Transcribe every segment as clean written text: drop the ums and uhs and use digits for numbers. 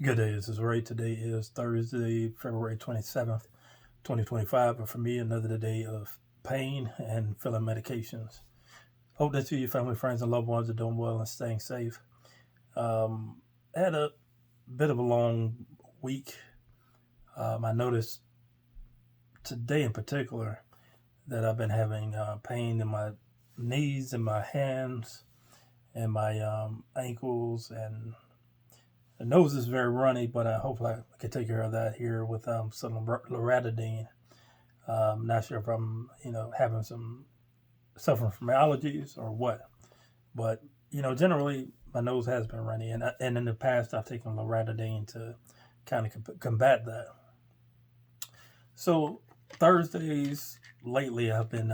Good day, this is Ray. Today is Thursday, February 27th, 2025. And for me, another day of pain and filling medications. Hope that you, your family, friends, and loved ones are doing well and staying safe. I had a bit of a long week. I noticed today in particular that I've been having pain in my knees and my hands and my ankles, and the nose is very runny, but hopefully I can take care of that here with some loratadine. Not sure if I'm, having some suffering from allergies or what, but generally my nose has been runny, and in the past I've taken loratadine to kind of combat that. So Thursdays lately I've been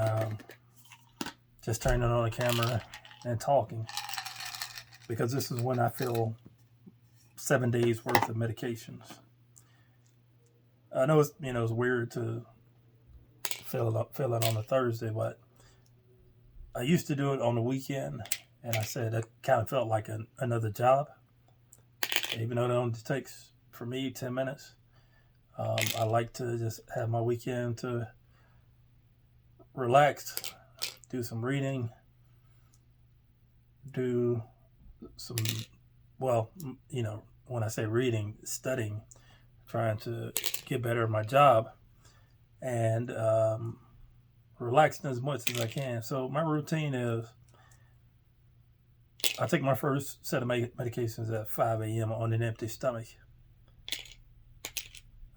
just turning on the camera and talking because this is when I feel 7 days worth of medications. I know it's weird to fill it on a Thursday, but I used to do it on the weekend, and I said it kind of felt like another job, even though it only takes for me 10 minutes. I like to just have my weekend to relax, do some reading, do some, well, when I say reading, studying, trying to get better at my job, and relaxing as much as I can. So my routine is I take my first set of medications at 5 a.m. on an empty stomach.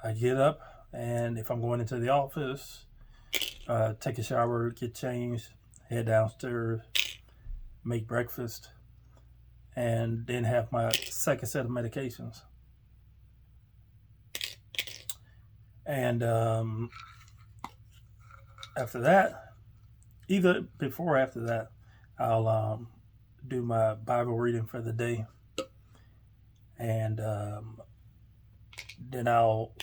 I get up, and if I'm going into the office, take a shower, get changed, head downstairs, make breakfast, and then have my second set of medications. And after that, either before or after that, I'll do my Bible reading for the day, and then I'll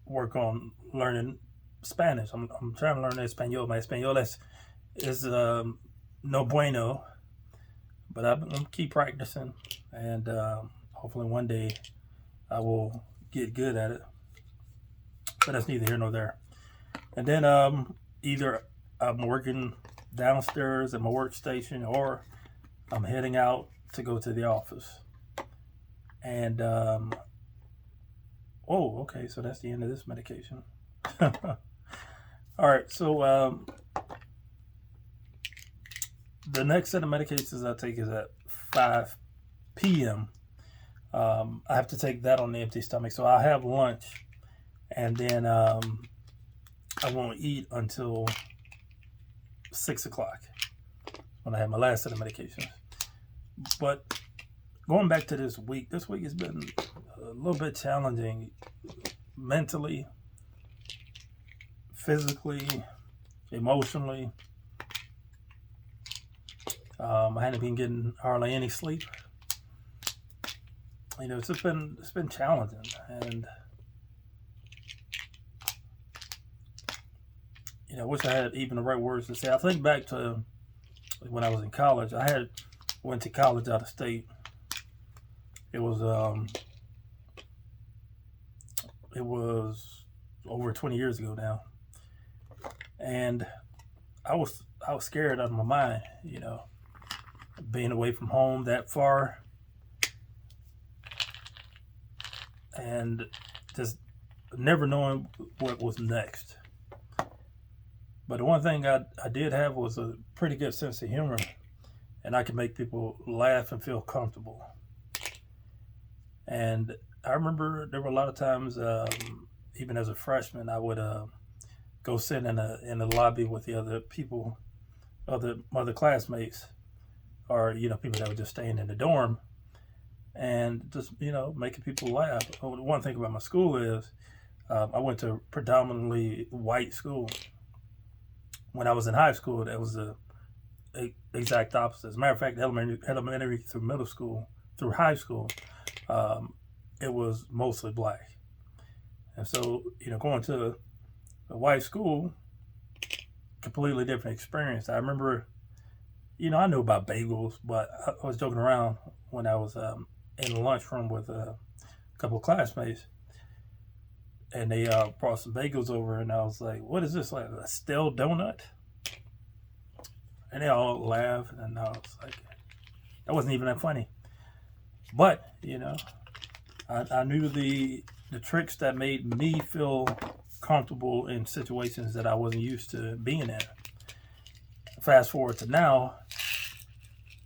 work on learning Spanish. I'm trying to learn Espanol. My Espanol is no bueno, but I'm keep practicing, and hopefully one day I will get good at it. But that's neither here nor there. And then either I'm working downstairs at my workstation, or I'm heading out to go to the office. And okay, so that's the end of this medication. All right, so the next set of medications I take is at 5 p.m. I have to take that on the empty stomach, so I'll have lunch, and then I won't eat until 6 o'clock when I have my last set of medications. But going back to this week has been a little bit challenging mentally, physically, emotionally. I hadn't been getting hardly any sleep. It's been challenging, and I wish I had even the right words to say. I think back to when I was in college. I went to college out of state. It was over 20 years ago now, and I was scared out of my mind. Being away from home that far, and just never knowing what was next. But the one thing I did have was a pretty good sense of humor, and I could make people laugh and feel comfortable. And I remember there were a lot of times, even as a freshman, I would go sit in the lobby with the other people, other classmates, or people that were just staying in the dorm, and just making people laugh. One thing about my school is I went to a predominantly white school. When I was in high school, that was the exact opposite. As a matter of fact, elementary through middle school, through high school, it was mostly black. And so, going to a white school, completely different experience. I remember, I knew about bagels, but I was joking around when I was in the lunchroom with a couple of classmates, and they brought some bagels over, and I was like, "What is this, like a stale donut?" And they all laughed, and I was like, "That wasn't even that funny." But I knew the tricks that made me feel comfortable in situations that I wasn't used to being in. Fast forward to now,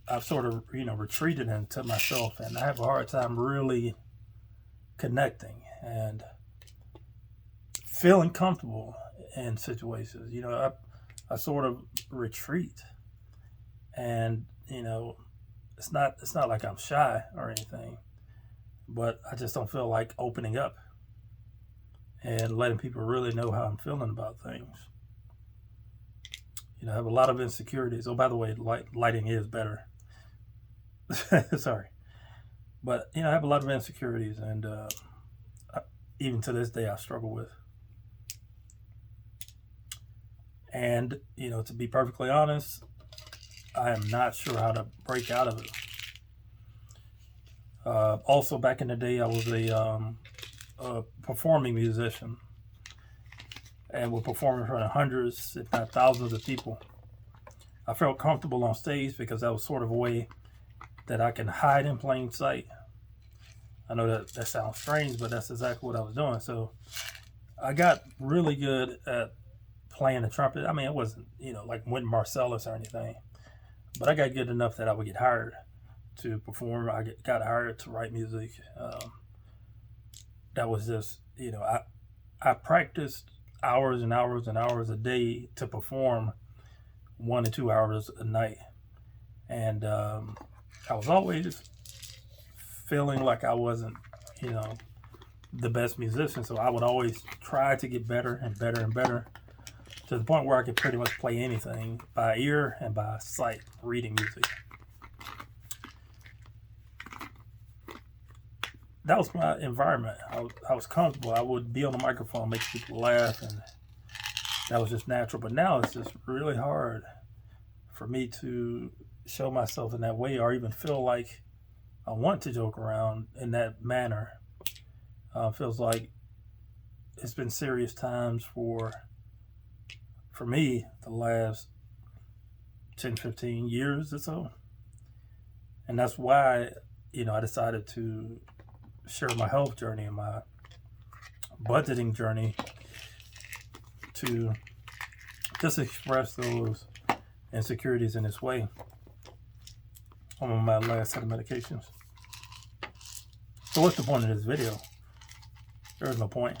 I've sort of retreated into myself, and I have a hard time really connecting and feeling comfortable in situations. I sort of retreat, and it's not like I'm shy or anything, but I just don't feel like opening up and letting people really know how I'm feeling about things. I have a lot of insecurities. Oh, by the way, lighting is better. Sorry. But, I have a lot of insecurities, and even to this day, I struggle with. And, to be perfectly honest, I am not sure how to break out of it. Also, back in the day, I was a performing musician, and we're performing in front of hundreds, if not thousands of people. I felt comfortable on stage because that was sort of a way that I can hide in plain sight. I know that sounds strange, but that's exactly what I was doing. So I got really good at playing the trumpet. I mean, it wasn't, like Wynton Marsalis or anything, but I got good enough that I would get hired to perform. I got hired to write music. That was just, I practiced hours and hours and hours a day to perform 1 to 2 hours a night. And I was always feeling like I wasn't, the best musician. So I would always try to get better and better and better, to the point where I could pretty much play anything by ear and by sight, reading music. That was my environment. I was comfortable. I would be on the microphone, make people laugh, and that was just natural. But now it's just really hard for me to show myself in that way, or even feel like I want to joke around in that manner. Feels like it's been serious times for me the last 10, 15 years or so. And that's why, I decided to share my health journey and my budgeting journey, to just express those insecurities in this way. I'm on my last set of medications. So what's the point of this video? There is no point.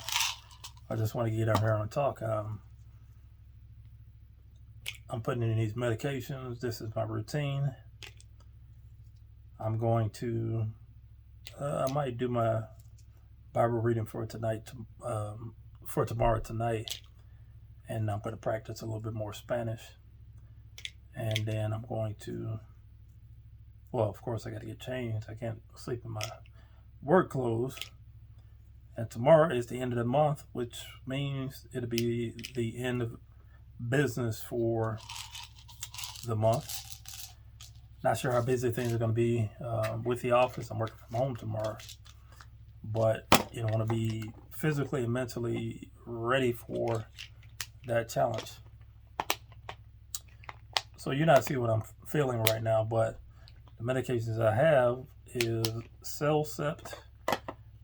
I just want to get out here and talk. I'm putting in these medications. This is my routine. I'm going to I might do my Bible reading for tonight, for tomorrow tonight, and I'm going to practice a little bit more Spanish. And then I'm going to, well, of course I got to get changed. I can't sleep in my work clothes. And tomorrow is the end of the month, which means it'll be the end of business for the month. Not sure how busy things are going to be with the office. I'm working from home tomorrow. But, I want to be physically and mentally ready for that challenge. So you're not seeing what I'm feeling right now, but the medications I have is CellCept,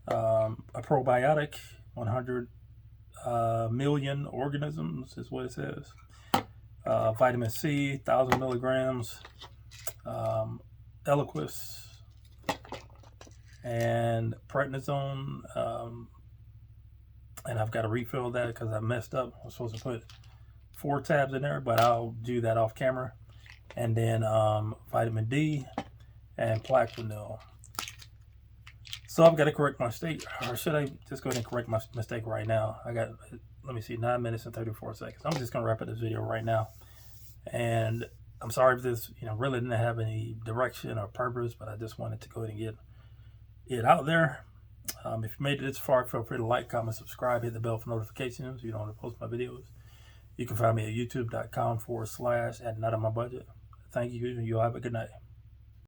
a probiotic, 100 million organisms is what it says. Vitamin C, 1,000 milligrams. Eliquis and prednisone, and I've got to refill that because I messed up. I'm supposed to put 4 tabs in there, but I'll do that off camera. And then vitamin D and Plaquenil. So I've got to correct my mistake, or should I just go ahead and correct my mistake right now? I got, let me see, 9 minutes and 34 seconds. I'm just going to wrap up this video right now. And I'm sorry if this, really didn't have any direction or purpose, but I just wanted to go ahead and get it out there. If you made it this far, feel free to like, comment, subscribe, hit the bell for notifications. You don't want to post my videos. You can find me at youtube.com/@notoutofmybudget. Thank you, and you'll have a good night.